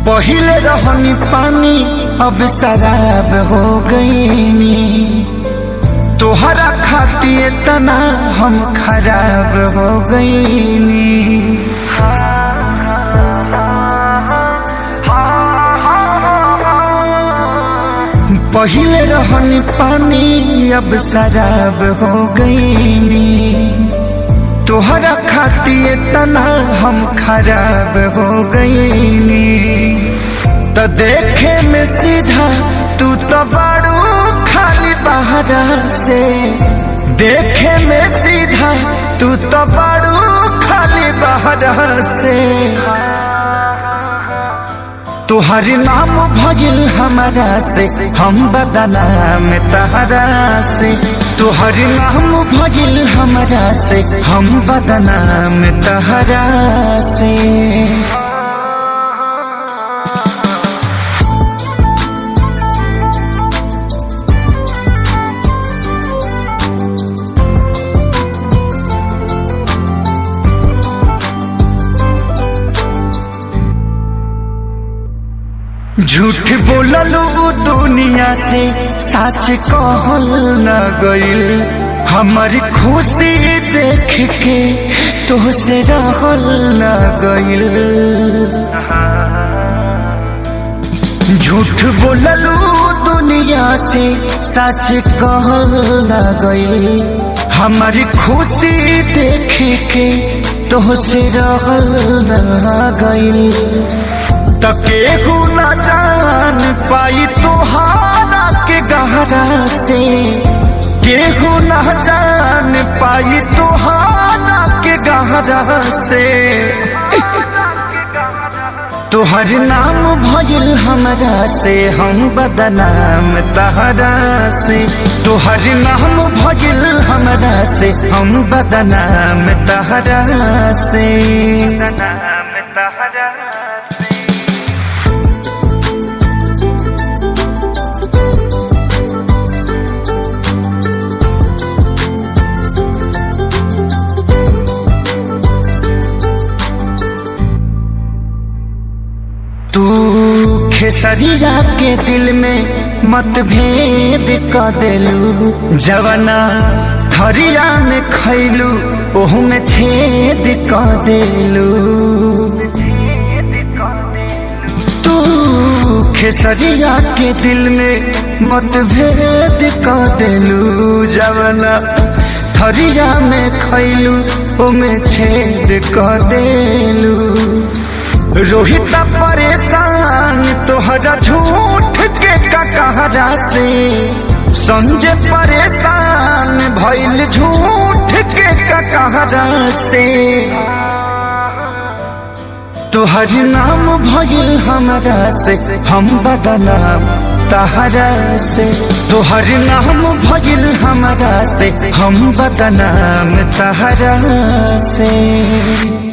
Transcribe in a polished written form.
पहिले रहनी पानी अब शराब हो गईनी, तोहरा खातिर तना हम खराब हो गईनी। पहिले रहनी पानी अब शराब हो गईनी, तोहरा खातिर तना हम खराब हो गईनी। तो देखे में सीधा तू तो बड़ू खाली बहरा से, देखे में सीधा तू तो बड़ू खाली बहरा से। तुहर नाम भजिल हमारा से हम बदनाम तहरा से, तुहर नाम भजिल हमारा से हम बदनाम तहरा से। झूठ बोललू दुनिया से सच कहल न गइल, हमारी खुशी देख के तोहसे रहल न गइल। झूठ बोललू दुनिया से सच कहल न गइल, हमारी खुशी देख के तोहसे रहल न गइल। तो केहू न जान पाई तोहारा के गहरा से, केहू न जान पाई तोहारा के गहरा से। तोहर नाम भजिल हमरा से हम बदनाम तहरा से, तोहर नाम भजिल हमरा से हम बदनाम तहरा से। तू खेसरिया के दिल में मतभेद क देलू, जवना थरिया में खैलू ओहू में छेद क देलू। तू खेसरिया के दिल में मतभेद क देलू, जवना थरिया में खैलू ओहू में छेद क देलू। रोहित परेशान तोहरा झूठ के कहरा से, संजय परेशान भइल झूठ के कहरा से। तोहर नाम भइल हमरा से हम बदनाम तहरा से, तोहर नाम भइल हमरा से हम बदनाम तहरा से।